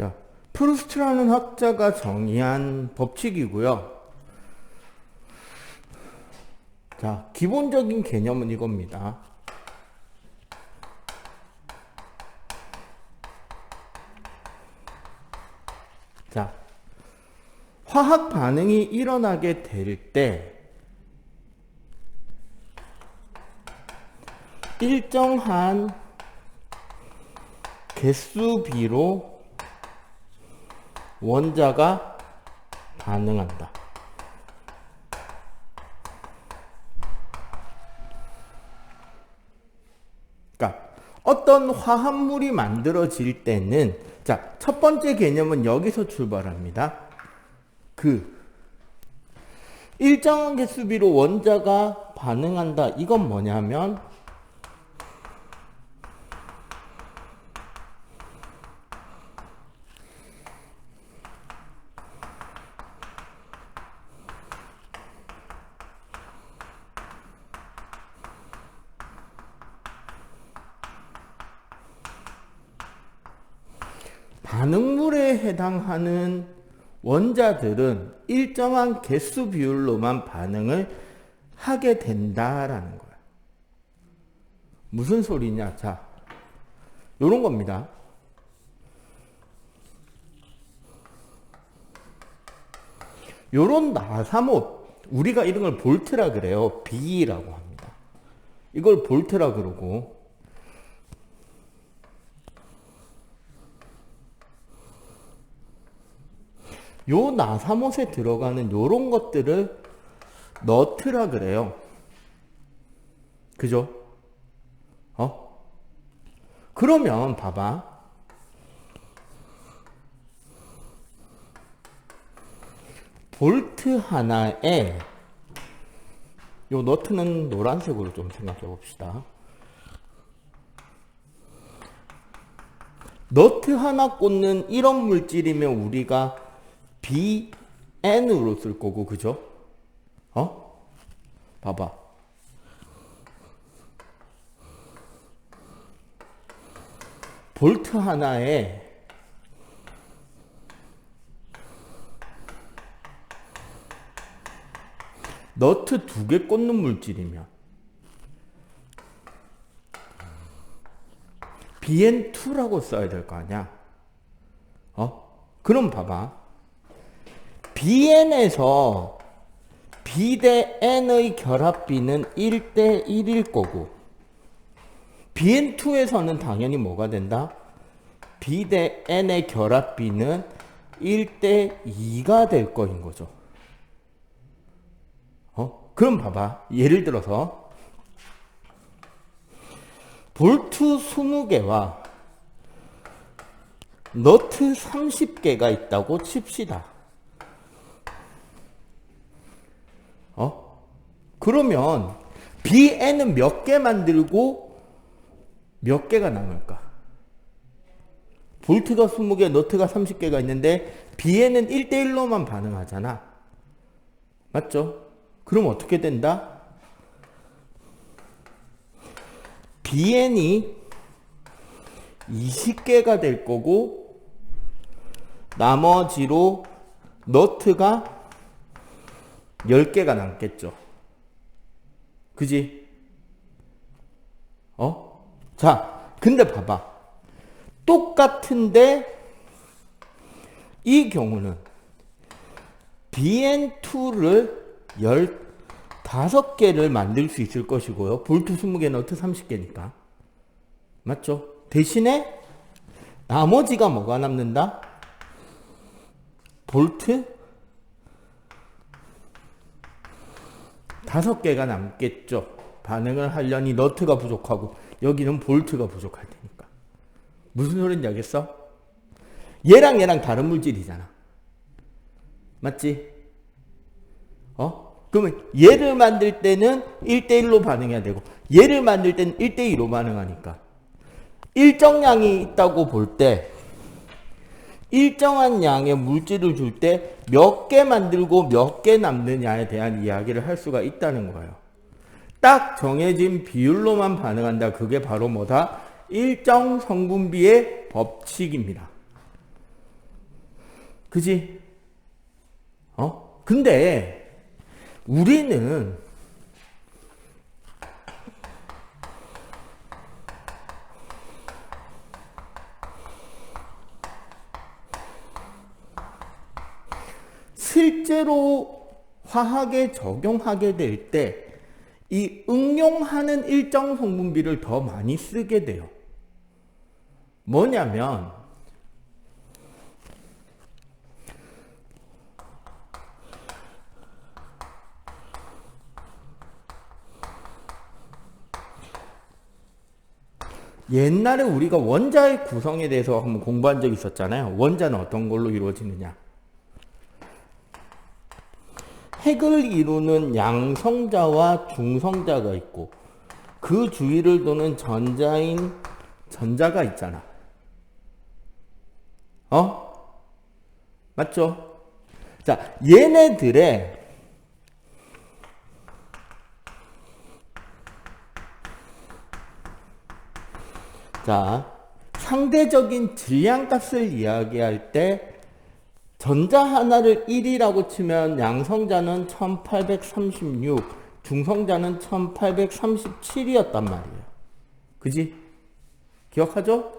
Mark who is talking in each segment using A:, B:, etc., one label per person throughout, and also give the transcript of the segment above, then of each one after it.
A: 자, 프루스트라는 학자가 정의한 법칙이고요. 자, 기본적인 개념은 이겁니다. 자, 화학 반응이 일어나게 될 때 일정한 개수비로 원자가 반응한다. 그러니까 어떤 화합물이 만들어질 때는, 자, 첫 번째 개념은 여기서 출발합니다. 일정한 개수비로 원자가 반응한다. 이건 뭐냐면 반응물에 해당하는 원자들은 일정한 개수 비율로만 반응을 하게 된다라는 거야. 무슨 소리냐? 자, 요런 겁니다. 요런 나사못, 우리가 이런 걸 볼트라 그래요. B라고 합니다. 이걸 볼트라 그러고, 요 나사못에 들어가는 요런 것들을 너트라 그래요. 그죠? 그러면 봐봐. 볼트 하나에, 요 너트는 노란색으로 좀 생각해 봅시다. 너트 하나 꽂는 이런 물질이면 우리가 BN으로 쓸 거고, 그죠? 봐봐. 볼트 하나에 너트 2개 꽂는 물질이면 BN2라고 써야 될 거 아니야? 그럼 봐봐. BN에서 B 대 N의 결합비는 1대 1일 거고, BN2에서는 당연히 뭐가 된다? B 대 N의 결합비는 1대 2가 될 거인 거죠. 그럼 봐봐. 예를 들어서 볼트 20개와 너트 30개가 있다고 칩시다. 그러면 BN은 몇 개 만들고 몇 개가 남을까? 볼트가 20개, 너트가 30개가 있는데 BN은 1대1로만 반응하잖아. 맞죠? 그럼 어떻게 된다? BN이 20개가 될 거고, 나머지로 너트가 10개가 남겠죠. 그지? 자, 근데 봐봐. 똑같은데 이 경우는 BN2를 15개를 만들 수 있을 것이고요. 볼트 20개, 너트 30개니까. 맞죠? 대신에 나머지가 뭐가 남는다? 볼트 5개가 남겠죠. 반응을 하려니 너트가 부족하고 여기는 볼트가 부족할 테니까. 무슨 소린지 알겠어? 얘랑 얘랑 다른 물질이잖아. 맞지? 그러면 얘를 만들 때는 1대1로 반응해야 되고, 얘를 만들 때는 1대2로 반응하니까 일정량이 있다고 볼 때, 일정한 양의 물질을 줄 때 몇 개 만들고 몇 개 남느냐에 대한 이야기를 할 수가 있다는 거예요. 딱 정해진 비율로만 반응한다. 그게 바로 뭐다? 일정 성분비의 법칙입니다. 그지? 근데 우리는 실제로 화학에 적용하게 될 때 이 응용하는 일정 성분비를 더 많이 쓰게 돼요. 뭐냐면 옛날에 우리가 원자의 구성에 대해서 한번 공부한 적이 있었잖아요. 원자는 어떤 걸로 이루어지느냐. 핵을 이루는 양성자와 중성자가 있고 그 주위를 도는 전자인 전자가 있잖아. 맞죠? 자, 얘네들의 상대적인 질량값을 이야기할 때 전자 하나를 1이라고 치면 양성자는 1836, 중성자는 1837이었단 말이에요. 그지? 기억하죠?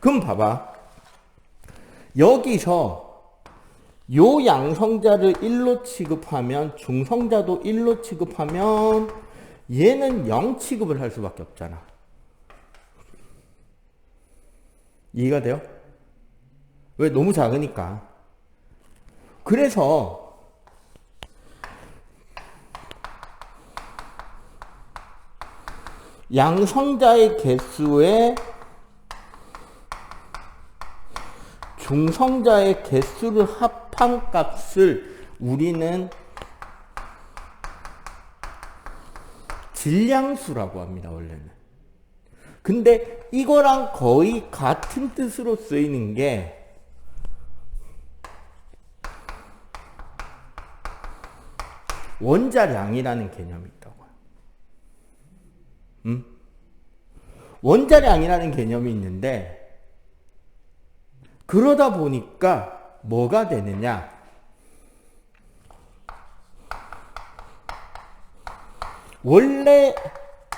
A: 그럼 봐봐. 여기서 요 양성자를 1로 취급하면 중성자도 1로 취급하면 얘는 0 취급을 할 수밖에 없잖아. 이해가 돼요? 왜? 너무 작으니까. 그래서 양성자의 개수에 중성자의 개수를 합한 값을 우리는 질량수라고 합니다, 원래는. 근데 이거랑 거의 같은 뜻으로 쓰이는 게 원자량이라는 개념이 있다고요. 원자량이라는 개념이 있는데 그러다 보니까 뭐가 되느냐? 원래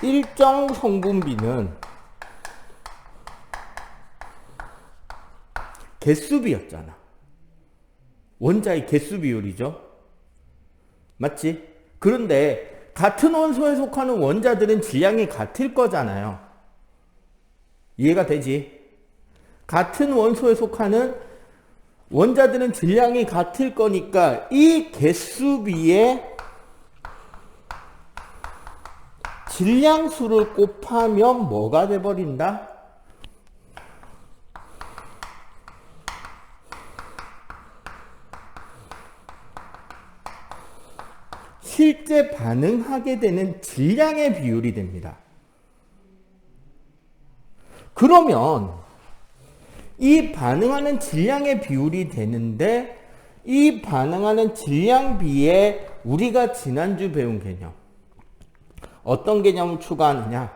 A: 일정 성분비는 개수비였잖아. 원자의 개수 비율이죠. 맞지? 그런데 같은 원소에 속하는 원자들은 질량이 같을 거잖아요. 이해가 되지? 같은 원소에 속하는 원자들은 질량이 같을 거니까 이 개수비에 질량수를 곱하면 뭐가 돼버린다? 실제 반응하게 되는 질량의 비율이 됩니다. 그러면 이 반응하는 질량의 비율이 되는데 이 반응하는 질량비에 우리가 지난주 배운 개념 어떤 개념을 추가하느냐?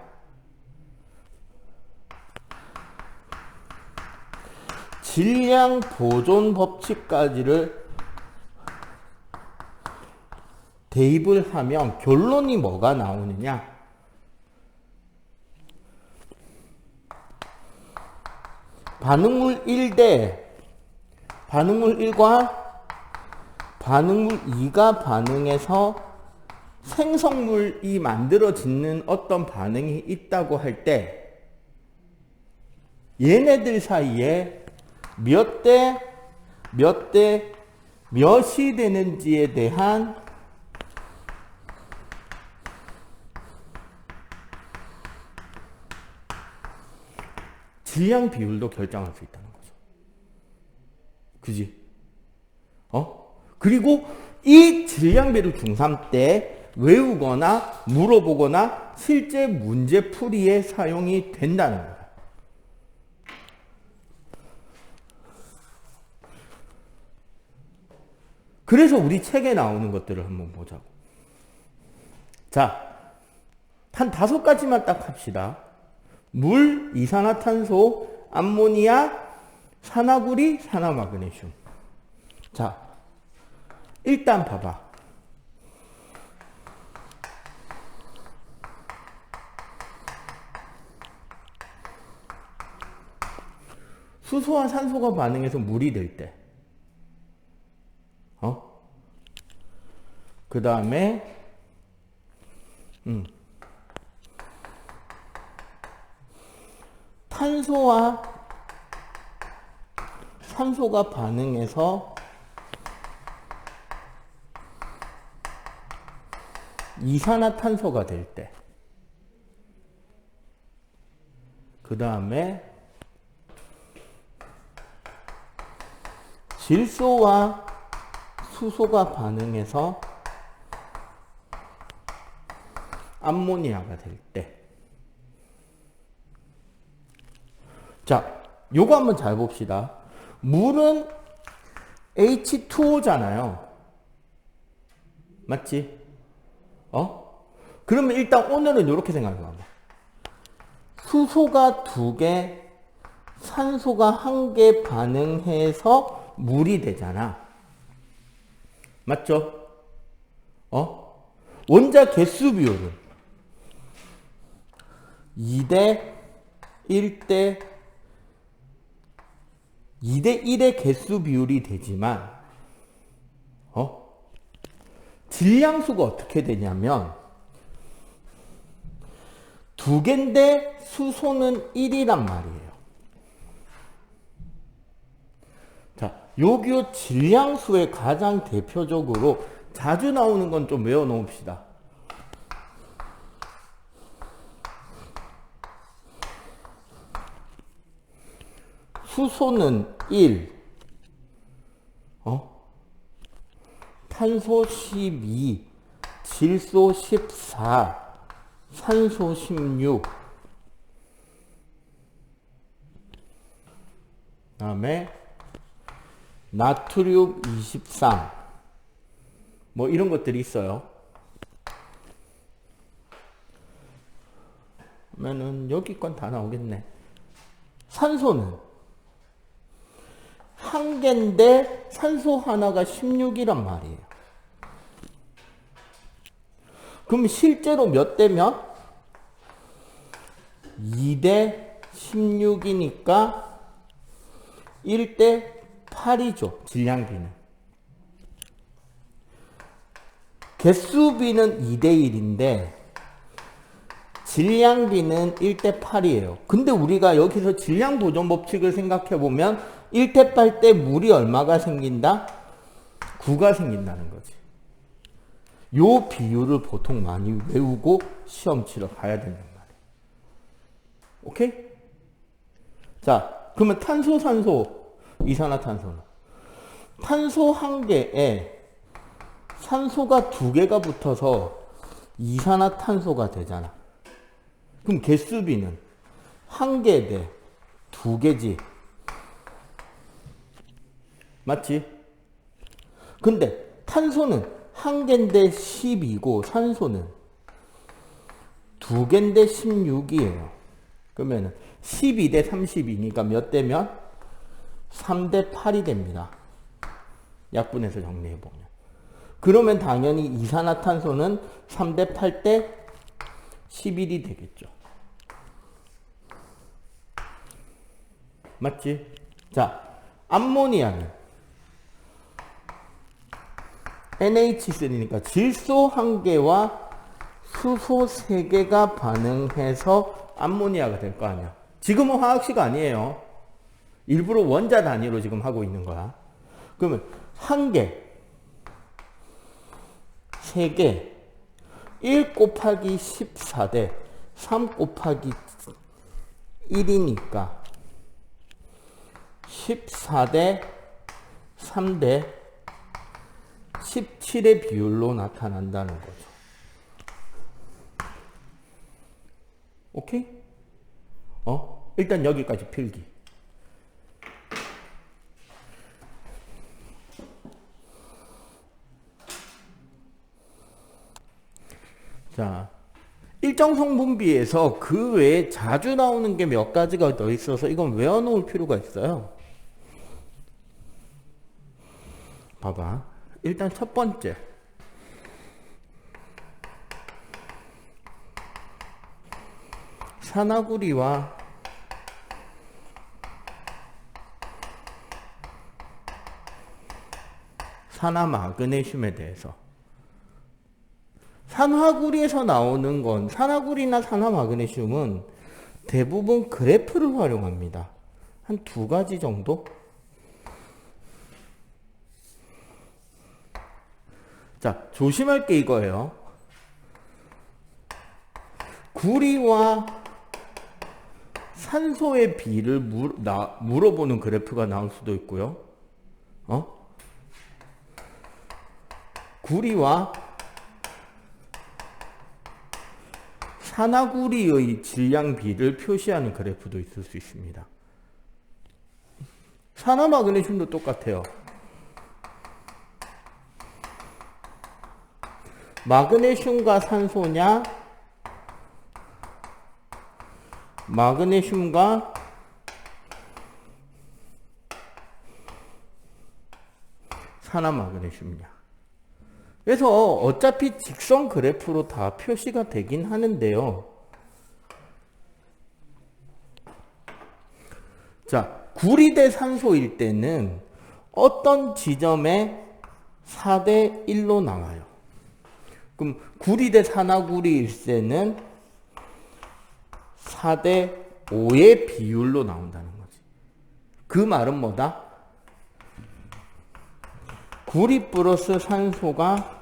A: 질량 보존 법칙까지를 대입을 하면 결론이 뭐가 나오느냐? 반응물 1대 반응물 1과 반응물 2가 반응해서 생성물이 만들어지는 어떤 반응이 있다고 할 때 얘네들 사이에 몇 대 몇이 되는지에 대한 질량 비율도 결정할 수 있다는 거죠. 그지? 그리고 이 질량비를 중3 때 외우거나 물어보거나 실제 문제 풀이에 사용이 된다는 거예요. 그래서 우리 책에 나오는 것들을 한번 보자고. 자, 한 5가지만 딱 합시다. 물, 이산화탄소, 암모니아, 산화구리, 산화마그네슘. 자, 일단 봐봐. 수소와 산소가 반응해서 물이 될 때, 그 다음에, 탄소와 산소가 반응해서 이산화탄소가 될 때, 그 다음에 질소와 수소가 반응해서 암모니아가 될 때. 자, 요거 한번 잘 봅시다. 물은 H2O잖아요. 맞지? 그러면 일단 오늘은 이렇게 생각해 봐봐. 수소가 2개, 산소가 1개 반응해서 물이 되잖아. 맞죠? 원자 개수 비율은 2대 1대 2대 1의 개수 비율이 되지만 질량수가 어떻게 되냐면 2개인데 수소는 1이란 말이에요. 자, 여기요 질량수의 가장 대표적으로 자주 나오는 건 좀 외워 놓읍시다. 수소는 1, 탄소 12, 질소 14, 산소 16, 그 다음에 나트륨 23, 뭐 이런 것들이 있어요. 그러면은 여기 건 다 나오겠네. 산소는 1개인데 산소 하나가 16이란 말이에요. 그럼 실제로 몇 대면? 2대 16이니까 1대 8이죠. 질량비는. 개수비는 2대 1인데 질량비는 1대 8이에요. 근데 우리가 여기서 질량 보존 법칙을 생각해 보면 1대 8 때 물이 얼마가 생긴다? 9가 생긴다는 거지. 요 비율을 보통 많이 외우고 시험 치러 가야 된단 말이에요. 오케이? 자, 그러면 탄소, 산소, 이산화탄소는 탄소 1개에 산소가 2개가 붙어서 이산화탄소가 되잖아. 그럼 개수비는 1개 대 2개지. 맞지? 근데 탄소는 1개인데 10이고 산소는 2개인데 16이에요. 그러면 12대 32니까 몇 대면? 3대 8이 됩니다. 약분해서 정리해보면. 그러면 당연히 이산화탄소는 3대 8 대 11이 되겠죠. 맞지? 자, 암모니아는 NH3니까 질소 1개와 수소 3개가 반응해서 암모니아가 될 거 아니야. 지금은 화학식 아니에요. 일부러 원자 단위로 지금 하고 있는 거야. 그러면 1개, 3개, 1 곱하기 14대 3 곱하기 1이니까 14대 3대 17의 비율로 나타난다는 거죠. 오케이? 일단 여기까지 필기. 자, 일정 성분비에서 그 외에 자주 나오는 게 몇 가지가 더 있어서 이건 외워놓을 필요가 있어요. 봐봐. 일단 첫 번째. 산화구리와 산화마그네슘에 대해서. 산화구리에서 나오는 건, 산화구리나 산화마그네슘은 대부분 그래프를 활용합니다. 한 두 가지 정도? 자, 조심할 게 이거예요. 구리와 산소의 비를 물어보는 그래프가 나올 수도 있고요. 구리와 산화구리의 질량비를 표시하는 그래프도 있을 수 있습니다. 산화마그네슘도 똑같아요. 마그네슘과 산소냐, 마그네슘과 산화마그네슘이냐. 그래서 어차피 직선 그래프로 다 표시가 되긴 하는데요. 자, 구리 대 산소일 때는 어떤 지점에 4대 1로 나와요. 그럼 구리 대 산화구리일 때는 4대 5의 비율로 나온다는 거지. 그 말은 뭐다? 구리 플러스 산소가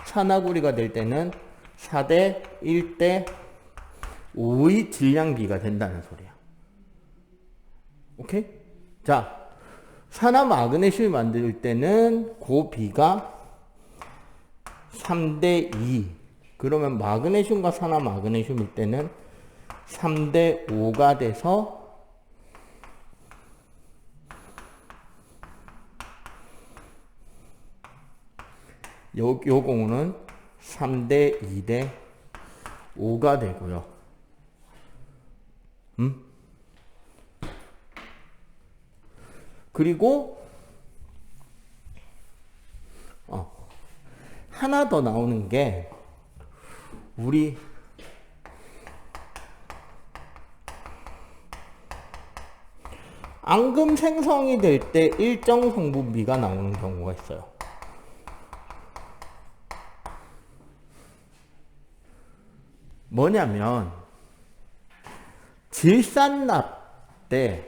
A: 산화구리가 될 때는 4대 1대 5의 질량비가 된다는 소리야. 오케이? 자, 산화마그네슘을 만들 때는 그 비가 3대 2. 그러면 마그네슘과 산화마그네슘일 때는 3대 5가 돼서 요 공은 3대 2대 5가 되고요. 그리고 하나 더 나오는 게 우리 앙금 생성이 될 때 일정 성분비가 나오는 경우가 있어요. 뭐냐면 질산납 때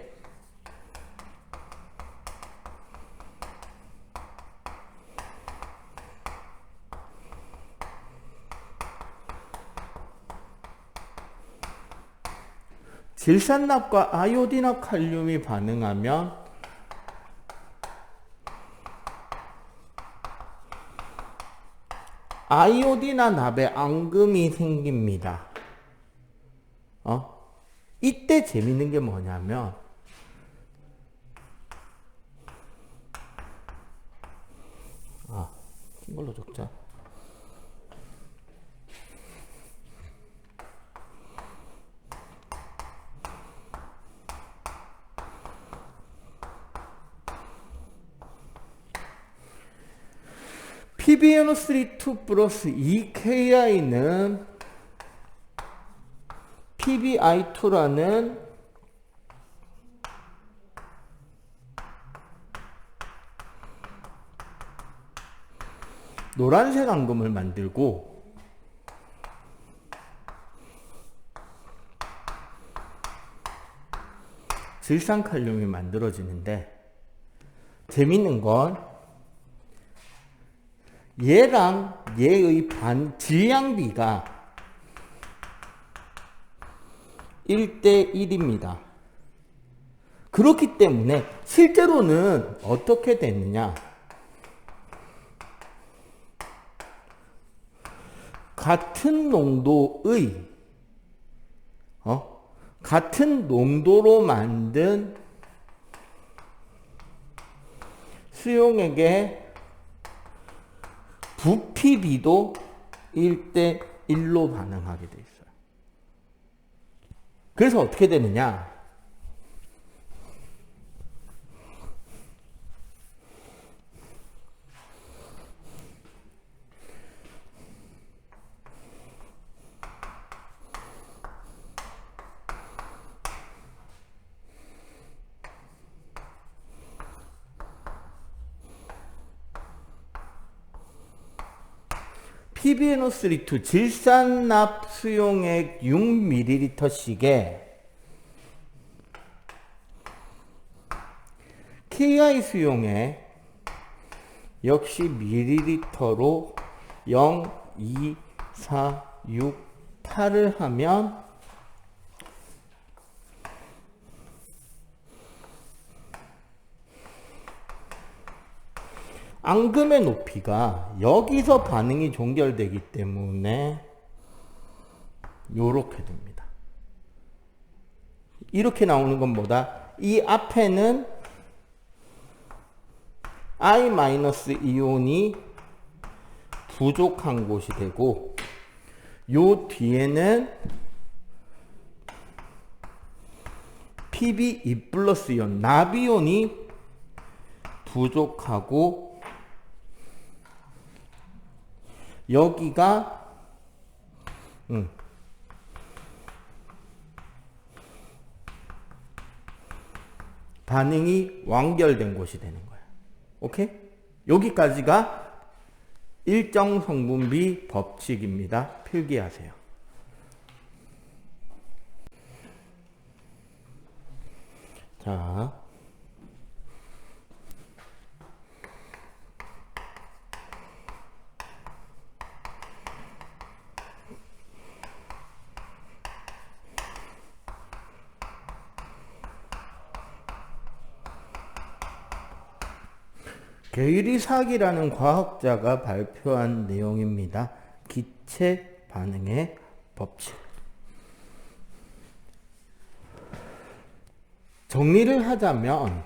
A: 질산납과 아요디나 칼륨이 반응하면 아이오디나 납에 앙금이 생깁니다. 이때 재밌는 게 뭐냐면 이걸로 적자. PbNO3 플러스 2KI는 PbI2라는 노란색 앙금을 만들고 질산칼륨이 만들어지는데 재밌는 건 얘랑 얘의 질량비가 1대 1입니다. 그렇기 때문에 실제로는 어떻게 됐느냐? 같은 농도의 같은 농도로 만든 수용액의 부피비도 1대 1로 반응하게 돼 있어요. 그래서 어떻게 되느냐? PbNO3 질산납 수용액 6ml씩에 KI 수용액 역시 ml로 0, 2, 4, 6, 8을 하면 앙금의 높이가 여기서 반응이 종결되기 때문에 요렇게 됩니다. 이렇게 나오는 건 뭐다? 이 앞에는 I-이온이 부족한 곳이 되고 요 뒤에는 Pb2 플러스 이온, 나비온이 부족하고 여기가 반응이 완결된 곳이 되는 거야. 오케이? 여기까지가 일정 성분비 법칙입니다. 필기하세요. 자, 게이리삭이라는 과학자가 발표한 내용입니다. 기체 반응의 법칙. 정리를 하자면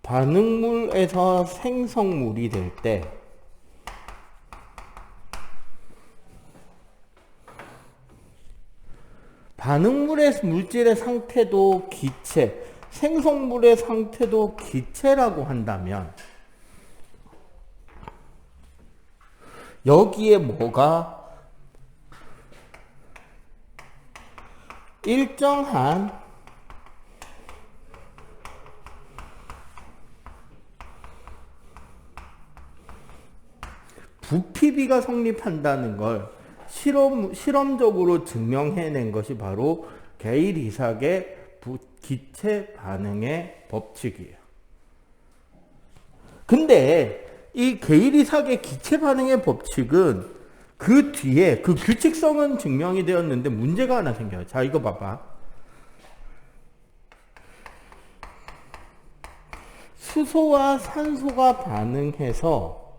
A: 반응물에서 생성물이 될 때 반응물의 물질의 상태도 기체, 생성물의 상태도 기체라고 한다면 여기에 뭐가 일정한 부피비가 성립한다는 걸 실험적으로 증명해낸 것이 바로 게일-이삭의 기체 반응의 법칙이에요. 근데 이 게일-이삭의 기체 반응의 법칙은 그 뒤에 그 규칙성은 증명이 되었는데 문제가 하나 생겨요. 자, 이거 봐봐. 수소와 산소가 반응해서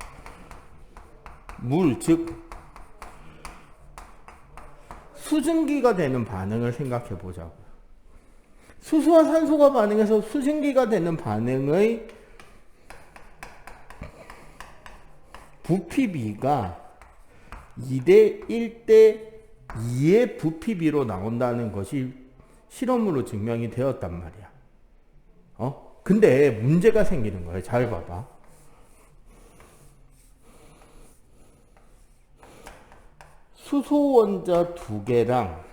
A: 물, 즉 수증기가 되는 반응을 생각해 보자고. 수소와 산소가 반응해서 수증기가 되는 반응의 부피비가 2대 1대 2의 부피비로 나온다는 것이 실험으로 증명이 되었단 말이야. 근데 문제가 생기는 거예요. 잘 봐봐. 수소 원자 2개랑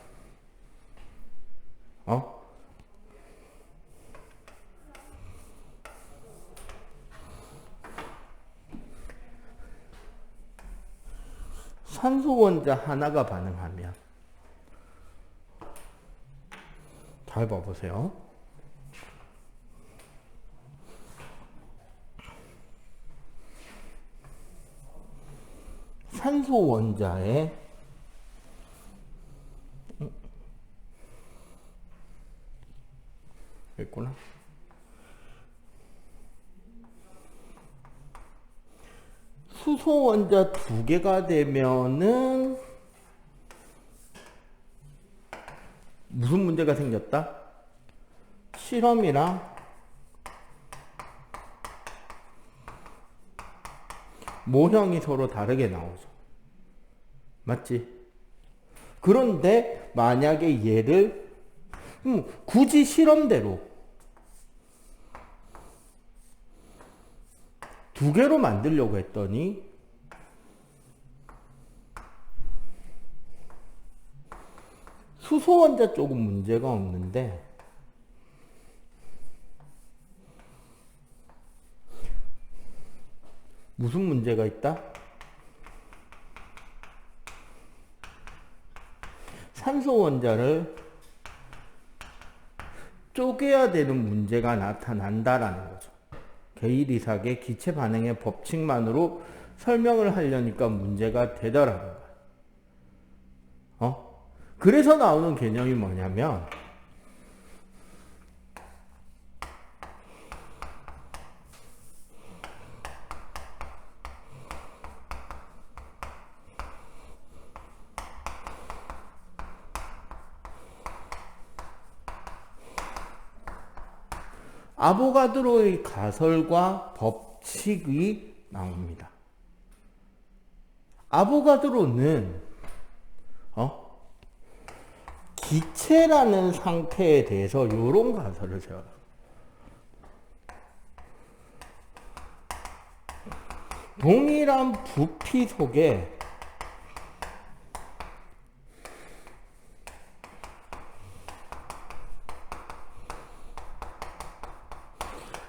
A: 산소 원자 하나가 반응하면 잘 봐보세요. 산소 원자에 있구나. 수소 원자 2개가 되면은 무슨 문제가 생겼다? 실험이랑 모형이 서로 다르게 나오죠. 맞지? 그런데 만약에 얘를 굳이 실험대로 2개로 만들려고 했더니 수소 원자 쪽은 문제가 없는데 무슨 문제가 있다? 산소 원자를 쪼개야 되는 문제가 나타난다라는 거죠. 게이리삭의 기체 반응의 법칙만으로 설명을 하려니까 문제가 되더라는 거예요. 그래서 나오는 개념이 뭐냐면 아보가드로의 가설과 법칙이 나옵니다. 아보가드로는 기체라는 상태에 대해서 이런 가설을 세워요. 동일한 부피 속에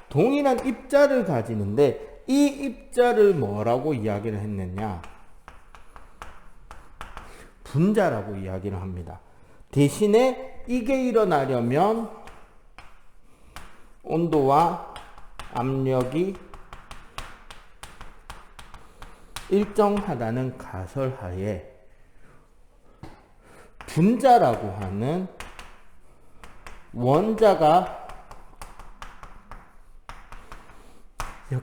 A: 동일한 입자를 가지는데 이 입자를 뭐라고 이야기를 했느냐? 분자라고 이야기를 합니다. 대신에 이게 일어나려면 온도와 압력이 일정하다는 가설하에 분자라고 하는 원자가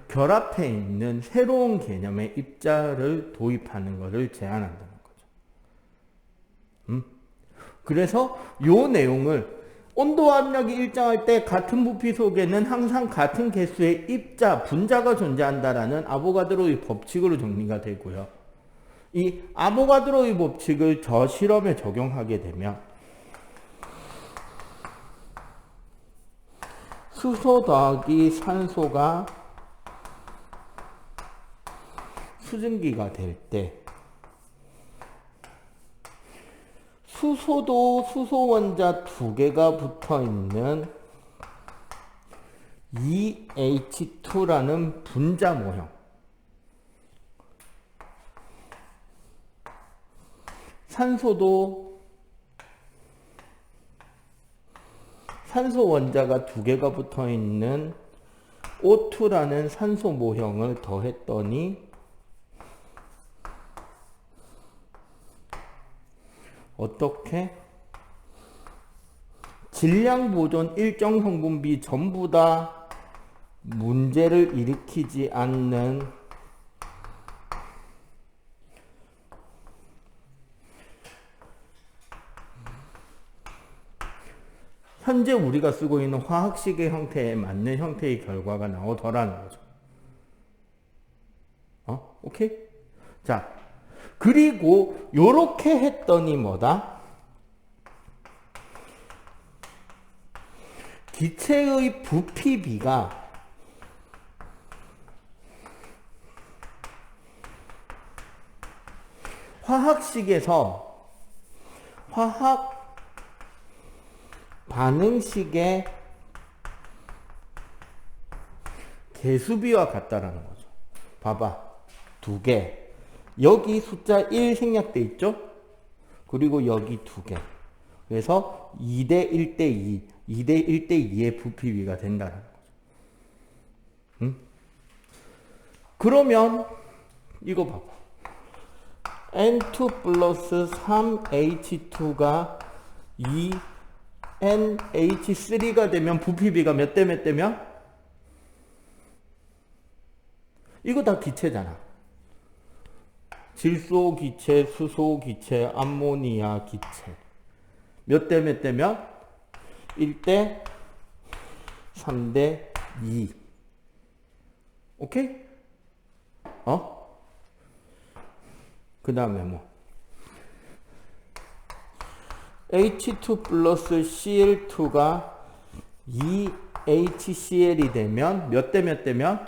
A: 결합해 있는 새로운 개념의 입자를 도입하는 것을 제안한다는 거죠. 그래서 이 내용을 온도와 압력이 일정할 때 같은 부피 속에는 항상 같은 개수의 입자, 분자가 존재한다라는 아보가드로의 법칙으로 정리가 되고요. 이 아보가드로의 법칙을 저 실험에 적용하게 되면 수소 더하기 산소가 수증기가 될 때 수소도 수소 원자 두 개가 붙어 있는 EH2라는 분자 모형. 산소도 산소 원자가 두 개가 붙어 있는 O2라는 산소 모형을 더했더니 어떻게? 질량 보존 일정 성분비 전부 다 문제를 일으키지 않는 현재 우리가 쓰고 있는 화학식의 형태에 맞는 형태의 결과가 나오더라는 거죠. 오케이? 자. 그리고 요렇게 했더니 뭐다? 기체의 부피비가 화학식에서 화학 반응식의 개수비와 같다라는 거죠. 봐봐. 두 개. 여기 숫자 1 생략돼 있죠? 그리고 여기 두 개. 그래서 2대 1대 2, 2대 1대 2의 부피비가 된다는 거죠. 그러면 이거 봐봐. N2 플러스 3H2가 2NH3가 되면 부피비가 몇 대 몇 대면? 이거 다 기체잖아. 질소 기체, 수소 기체, 암모니아 기체. 몇 대 몇 대면? 1대 3대 2. 오케이? 그 다음에 뭐? H2 플러스 Cl2가 2HCl이 되면 몇 대 몇 대면?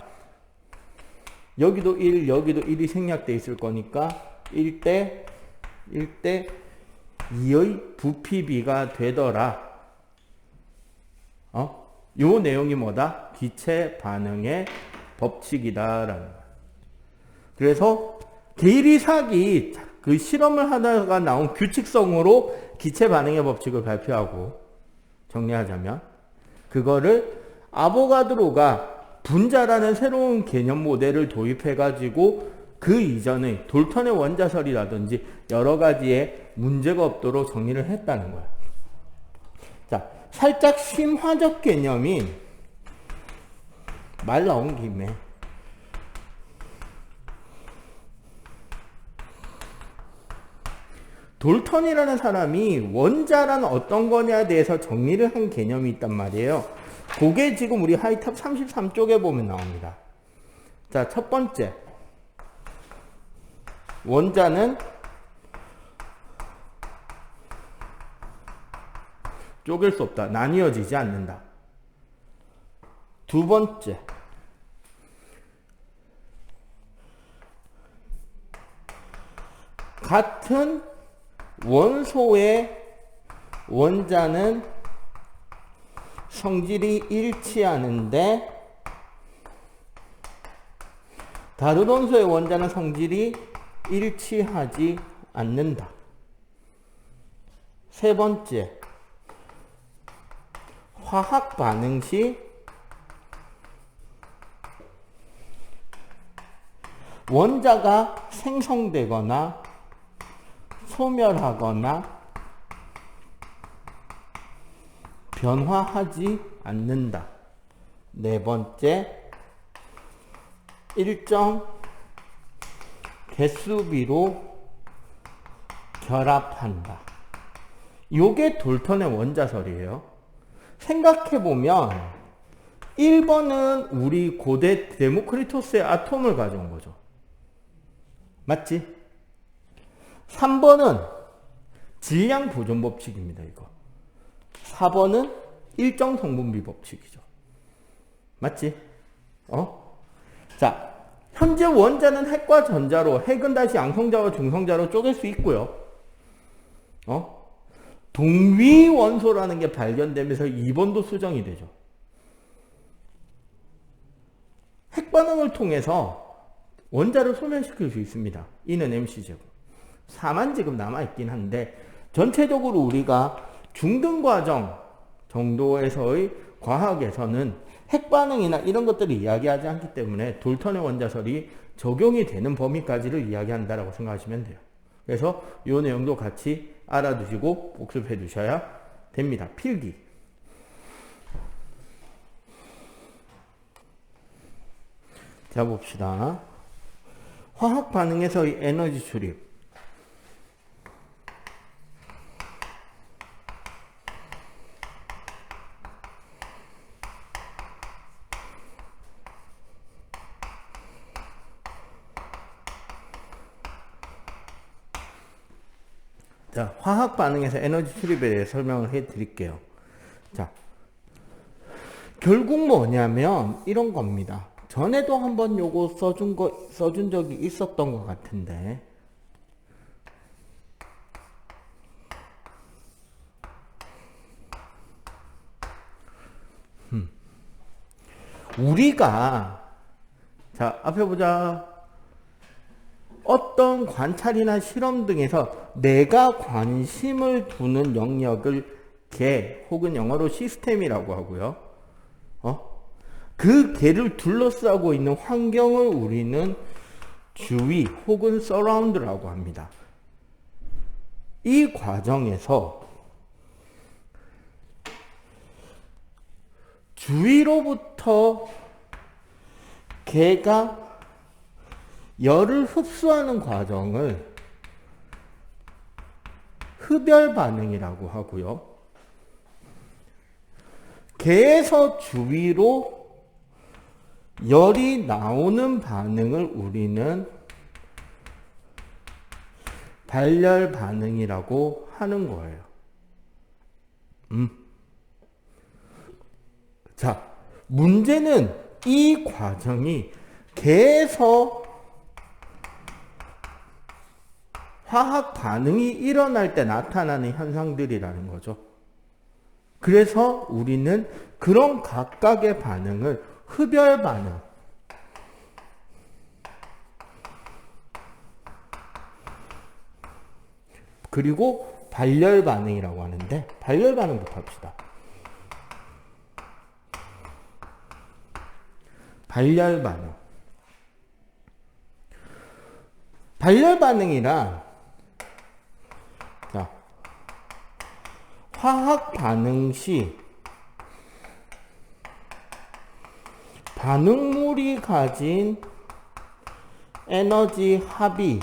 A: 여기도 1, 여기도 1이 생략돼 있을 거니까 1대 2의 부피비가 되더라. 요 내용이 뭐다? 기체 반응의 법칙이다라는 거야. 그래서 게이리삭이 그 실험을 하다가 나온 규칙성으로 기체 반응의 법칙을 발표하고, 정리하자면 그거를 아보가드로가 분자라는 새로운 개념 모델을 도입해가지고 그 이전의 돌턴의 원자설이라든지 여러 가지의 문제가 없도록 정리를 했다는 거야. 자, 살짝 심화적 개념인, 말 나온 김에 돌턴이라는 사람이 원자란 어떤 거냐에 대해서 정리를 한 개념이 있단 말이에요. 그게 지금 우리 하이탑 33쪽에 보면 나옵니다. 자, 첫 번째. 원자는 쪼갤 수 없다. 나뉘어지지 않는다. 두 번째. 같은 원소의 원자는 성질이 일치하는데 다른 원소의 원자는 성질이 일치하지 않는다. 세 번째, 화학 반응 시 원자가 생성되거나 소멸하거나 변화하지 않는다. 네 번째, 일정 개수비로 결합한다. 요게 돌턴의 원자설이에요. 생각해보면 1번은 우리 고대 데모크리토스의 아톰을 가져온 거죠. 맞지? 3번은 질량 보존 법칙입니다. 이거. 4번은 일정 성분비 법칙이죠. 맞지? 자, 현재 원자는 핵과 전자로, 핵은 다시 양성자와 중성자로 쪼갤 수 있고요. 동위 원소라는 게 발견되면서 2번도 수정이 되죠. 핵 반응을 통해서 원자를 소멸시킬 수 있습니다. 이는 mc제곱. 4만 지금 남아있긴 한데, 전체적으로 우리가 중등과정 정도에서의 과학에서는 핵반응이나 이런 것들을 이야기하지 않기 때문에 돌턴의 원자설이 적용이 되는 범위까지를 이야기한다라고 생각하시면 돼요. 그래서 이 내용도 같이 알아두시고 복습해 두셔야 됩니다. 필기. 자, 봅시다. 화학 반응에서의 에너지 출입. 자, 화학 반응에서 에너지 출입에 대해 설명을 해 드릴게요. 자, 결국 뭐냐면 이런 겁니다. 전에도 한번 요거 써준 적이 있었던 것 같은데, 우리가, 자, 앞에 보자. 어떤 관찰이나 실험 등에서 내가 관심을 두는 영역을 개, 혹은 영어로 시스템이라고 하고요. 그 개를 둘러싸고 있는 환경을 우리는 주위 혹은 서라운드라고 합니다. 이 과정에서 주위로부터 개가 열을 흡수하는 과정을 흡열 반응이라고 하고요. 개에서 주위로 열이 나오는 반응을 우리는 발열 반응이라고 하는 거예요. 자, 문제는 이 과정이 개에서 화학 반응이 일어날 때 나타나는 현상들이라는 거죠. 그래서 우리는 그런 각각의 반응을 흡열 반응, 그리고 발열 반응이라고 하는데, 발열 반응부터 합시다. 발열 반응. 발열 반응이란, 자, 화학 반응 시 반응물이 가진 에너지 합이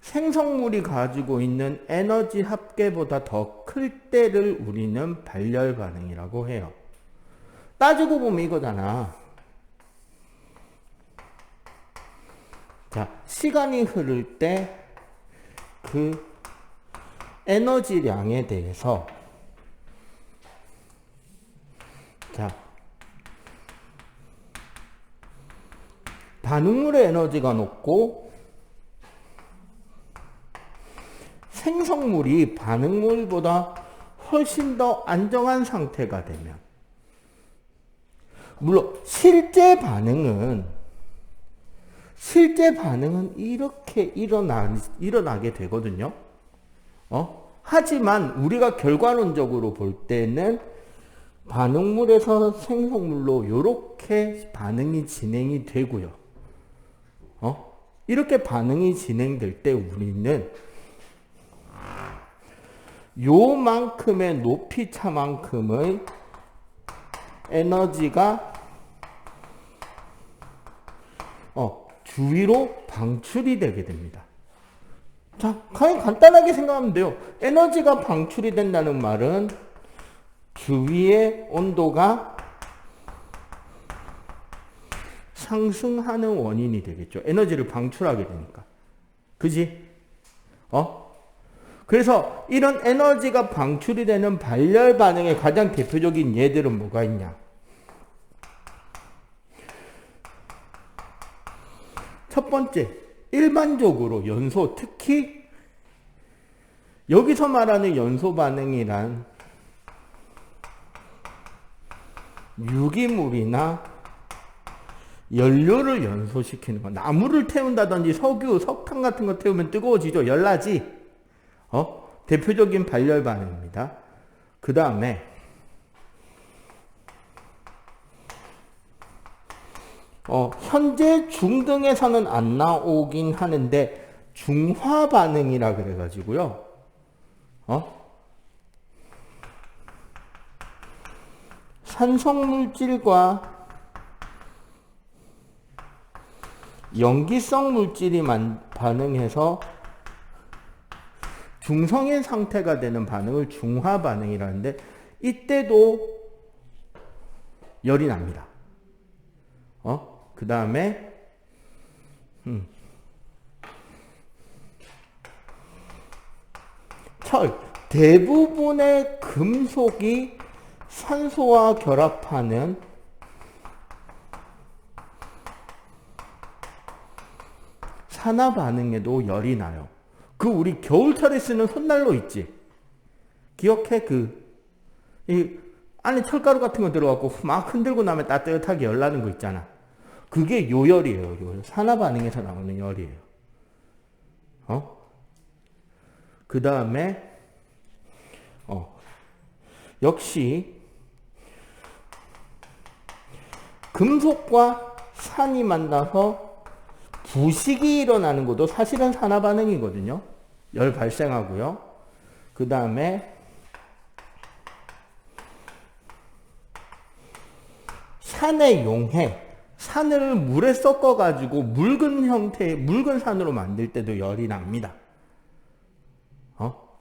A: 생성물이 가지고 있는 에너지 합계보다 더 클 때를 우리는 발열 반응이라고 해요. 따지고 보면 이거잖아. 자, 시간이 흐를 때 그 에너지량에 대해서, 자, 반응물의 에너지가 높고 생성물이 반응물보다 훨씬 더 안정한 상태가 되면, 물론 실제 반응은 이렇게 일어나게 되거든요. 하지만 우리가 결과론적으로 볼 때는 반응물에서 생성물로 이렇게 반응이 진행이 되고요. 이렇게 반응이 진행될 때 우리는 요만큼의 높이 차만큼의 에너지가 주위로 방출이 되게 됩니다. 자, 그냥 간단하게 생각하면 돼요. 에너지가 방출이 된다는 말은 주위의 온도가 상승하는 원인이 되겠죠. 에너지를 방출하게 되니까. 그지? 그래서 이런 에너지가 방출이 되는 발열 반응의 가장 대표적인 예들은 뭐가 있냐? 첫 번째, 일반적으로 연소, 특히 여기서 말하는 연소 반응이란 유기물이나 연료를 연소시키는 거. 나무를 태운다든지 석유, 석탄 같은 거 태우면 뜨거워지죠. 열나지. 대표적인 발열 반응입니다. 그 다음에 현재 중등에서는 안 나오긴 하는데 중화 반응이라 그래가지고요. 산성물질과 염기성 물질이 반응해서 중성의 상태가 되는 반응을 중화 반응이라는데, 이때도 열이 납니다. 그 다음에 철, 대부분의 금속이 산소와 결합하는 산화 반응에도 열이 나요. 그 우리 겨울철에 쓰는 손난로 있지? 기억해? 이 안에 철가루 같은 거 들어가고 막 흔들고 나면 따뜻하게 열 나는 거 있잖아. 그게 요열이에요. 산화 반응에서 나오는 열이에요. 그 다음에 역시 금속과 산이 만나서 부식이 일어나는 것도 사실은 산화 반응이거든요. 열 발생하고요. 그 다음에 산의 용해, 산을 물에 섞어가지고 묽은 형태의 묽은 산으로 만들 때도 열이 납니다.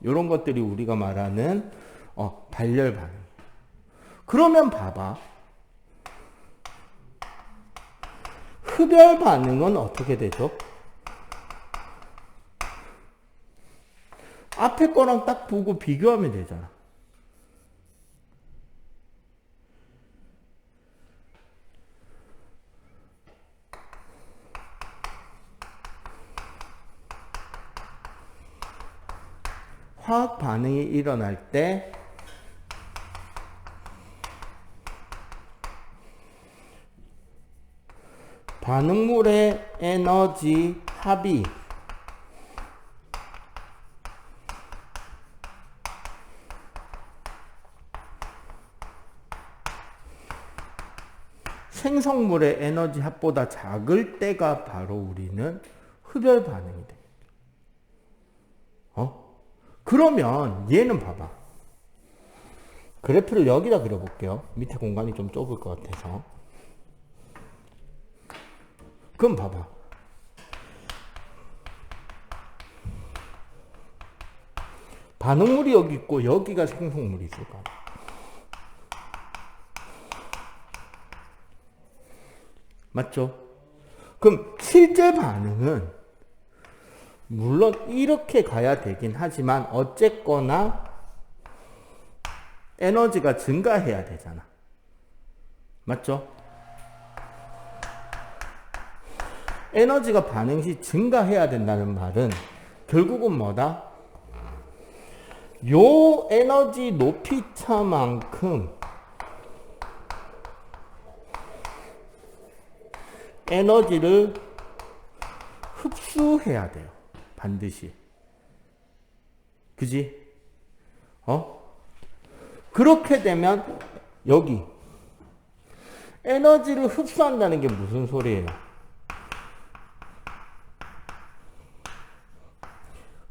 A: 이런 것들이 우리가 말하는 발열 반응. 그러면 봐봐. 흡열 반응은 어떻게 되죠? 앞에 거랑 딱 보고 비교하면 되잖아. 화학 반응이 일어날 때 반응물의 에너지 합이 생성물의 에너지 합보다 작을 때가 바로 우리는 흡열 반응이 됩니다. 그러면 얘는 봐봐. 그래프를 여기다 그려볼게요. 밑에 공간이 좀 좁을 것 같아서. 그럼 봐봐. 반응물이 여기 있고 여기가 생성물이 있을 거야. 맞죠? 그럼 실제 반응은 물론 이렇게 가야 되긴 하지만 어쨌거나 에너지가 증가해야 되잖아. 맞죠? 에너지가 반응 시 증가해야 된다는 말은 결국은 뭐다? 요 에너지 높이차만큼 에너지를 흡수해야 돼요. 반드시. 그지? 그렇게 되면 여기 에너지를 흡수한다는 게 무슨 소리예요?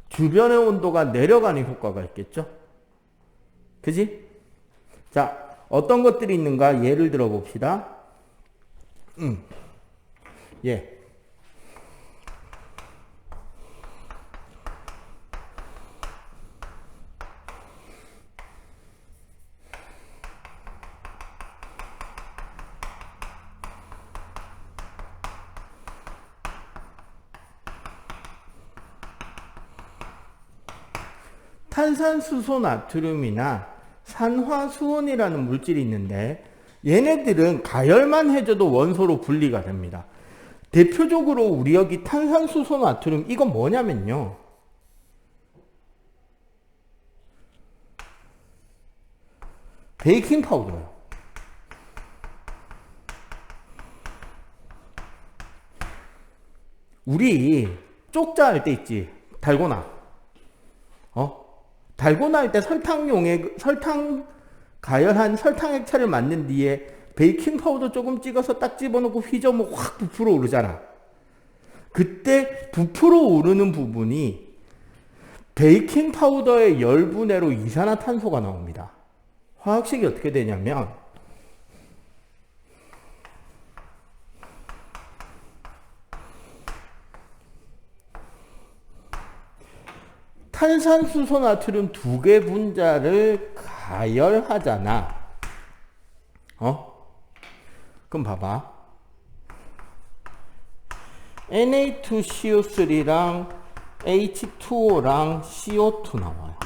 A: 주변의 온도가 내려가는 효과가 있겠죠? 그지? 자, 어떤 것들이 있는가? 예를 들어 봅시다. 예. 탄산수소 나트륨이나 산화수온이라는 물질이 있는데 얘네들은 가열만 해줘도 원소로 분리가 됩니다. 대표적으로 우리 여기 탄산수소 나트륨 이건 뭐냐면요. 베이킹 파우더예요. 우리 쪽자 할 때 있지. 달고나. 달고나 할 때 설탕 가열한 설탕 액체를 만든 뒤에 베이킹 파우더 조금 찍어서 딱 집어넣고 휘저으면 확 부풀어 오르잖아. 그때 부풀어 오르는 부분이 베이킹 파우더의 열분해로 이산화탄소가 나옵니다. 화학식이 어떻게 되냐면 탄산수소 나트륨 2개 분자를 가열하잖아. 그럼 봐봐. Na2CO3랑 H2O랑 CO2 나와요.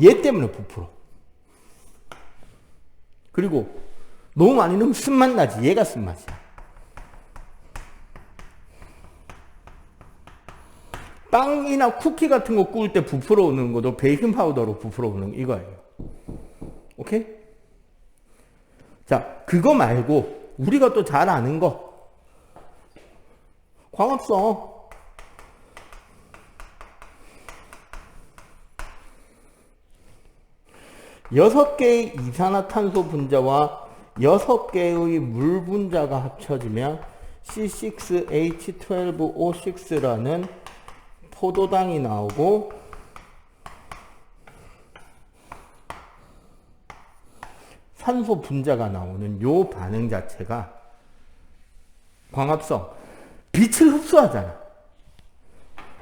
A: 얘 때문에 부풀어. 그리고 너무 많이 넣으면 쓴맛 나지. 얘가 쓴맛이야. 빵이나 쿠키 같은 거 구울 때 부풀어 오는 것도 베이킹 파우더로 부풀어 오는 이거예요. 오케이? 자, 그거 말고 우리가 또 잘 아는 거. 광합성. 여섯 개의 이산화탄소 분자와 6개의 물 분자가 합쳐지면 C6H12O6라는 포도당이 나오고 산소 분자가 나오는 요 반응 자체가 광합성. 빛을 흡수하잖아.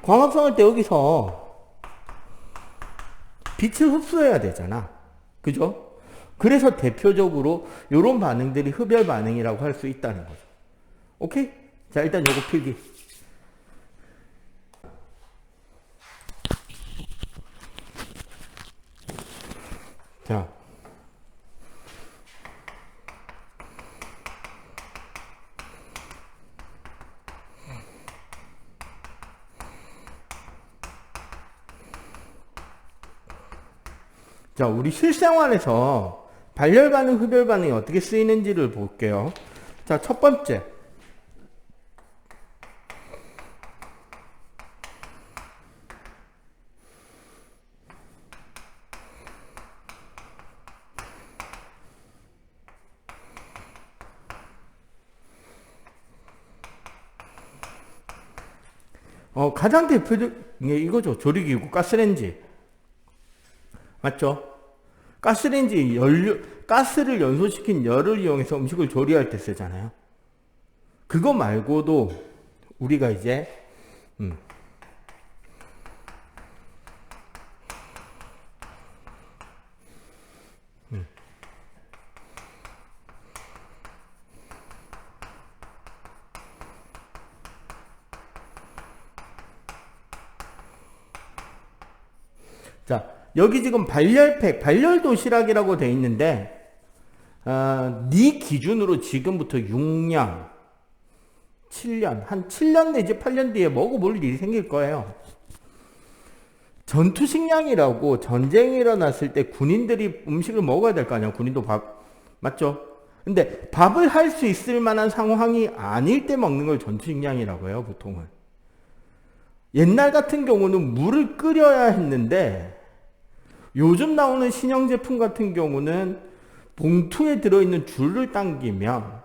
A: 광합성 할 때 여기서 빛을 흡수해야 되잖아. 그죠? 그래서 대표적으로 요런 반응들이 흡열 반응이라고 할 수 있다는 거죠. 오케이? 자, 일단 요거 필기. 자, 우리 실생활에서 발열 반응, 흡열 반응이 어떻게 쓰이는지를 볼게요. 자, 첫 번째. 가장 대표적인 게 이거죠. 조리기구, 가스레인지. 맞죠? 가스레인지 가스를 연소시킨 열을 이용해서 음식을 조리할 때 쓰잖아요. 그거 말고도 우리가 이제 자, 여기 지금 발열팩, 발열도시락이라고 돼 있는데, 네 기준으로 지금부터 6년, 7년, 한 7년 내지 8년 뒤에 먹어볼 일이 생길 거예요. 전투식량이라고 전쟁이 일어났을 때 군인들이 음식을 먹어야 될 거 아니야. 군인도 밥, 맞죠? 근데 밥을 할 수 있을 만한 상황이 아닐 때 먹는 걸 전투식량이라고 해요, 보통은. 옛날 같은 경우는 물을 끓여야 했는데, 요즘 나오는 신형 제품 같은 경우는 봉투에 들어있는 줄을 당기면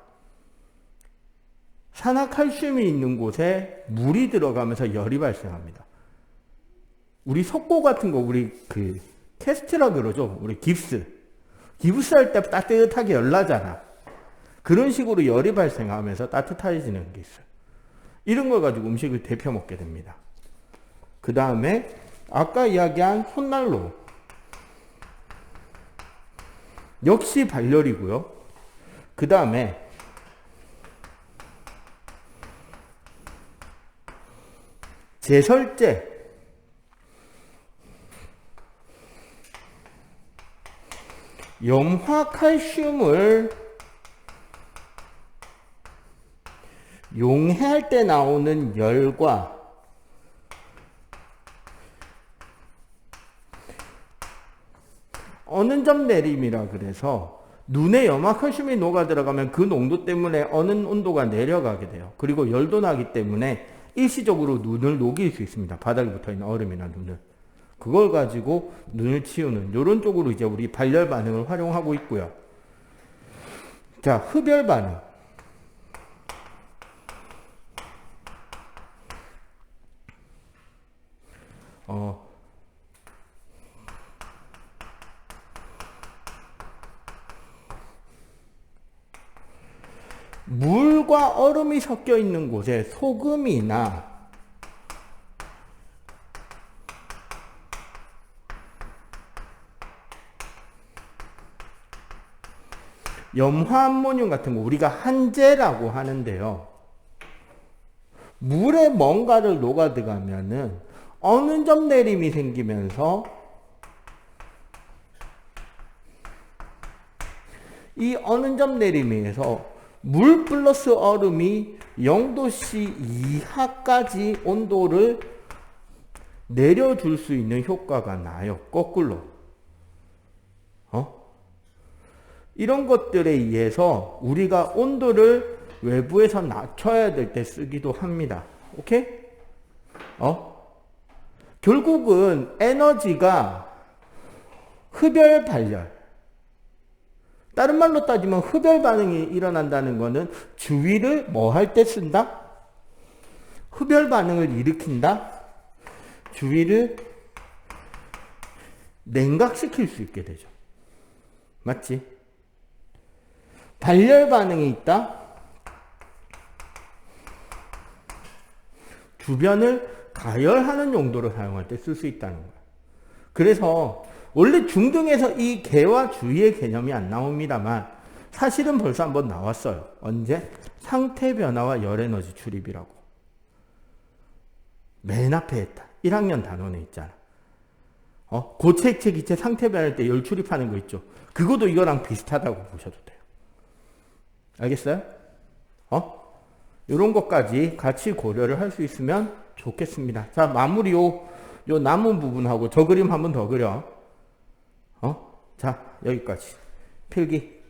A: 산화칼슘이 있는 곳에 물이 들어가면서 열이 발생합니다. 우리 석고 같은 거, 우리 캐스트라 그러죠. 우리 깁스 할 때 따뜻하게 열나잖아. 그런 식으로 열이 발생하면서 따뜻해지는 게 있어요. 이런 걸 가지고 음식을 데펴 먹게 됩니다. 그 다음에 아까 이야기한 손난로. 역시 발열이고요. 그 다음에 제설제. 염화칼슘을 용해할 때 나오는 열과 어느 점 내림이라 그래서 눈에 염화칼슘이 녹아 들어가면 그 농도 때문에 어느 온도가 내려가게 돼요. 그리고 열도 나기 때문에 일시적으로 눈을 녹일 수 있습니다. 바닥에 붙어있는 얼음이나 눈을. 그걸 가지고 눈을 치우는 이런 쪽으로 이제 우리 발열 반응을 활용하고 있고요. 자, 흡열 반응. 물과 얼음이 섞여 있는 곳에 소금이나 염화암모늄 같은 거 우리가 한제라고 하는데요. 물에 뭔가를 녹아 들어가면은 어느 점 내림이 생기면서 이 어느 점 내림에서 물 플러스 얼음이 0도씨 이하까지 온도를 내려줄 수 있는 효과가 나요. 거꾸로. 이런 것들에 의해서 우리가 온도를 외부에서 낮춰야 될 때 쓰기도 합니다. 오케이? 결국은 에너지가 흡열 발열. 다른 말로 따지면 흡열 반응이 일어난다는 것은 주위를 뭐 할 때 쓴다? 흡열 반응을 일으킨다? 주위를 냉각시킬 수 있게 되죠. 맞지? 발열 반응이 있다? 주변을 가열하는 용도로 사용할 때 쓸 수 있다는 거야. 그래서 원래 중등에서 이 개와 주의의 개념이 안 나옵니다만 사실은 벌써 한번 나왔어요. 언제? 상태 변화와 열 에너지 출입이라고. 맨 앞에 했다. 1학년 단원에 있잖아. 고체, 기체 상태 변할 때 열 출입하는 거 있죠. 그것도 이거랑 비슷하다고 보셔도 돼요. 알겠어요? 이런 것까지 같이 고려를 할 수 있으면 좋겠습니다. 자, 마무리 요 남은 부분하고 저 그림 한번 더 그려. 자, 여기까지. 필기.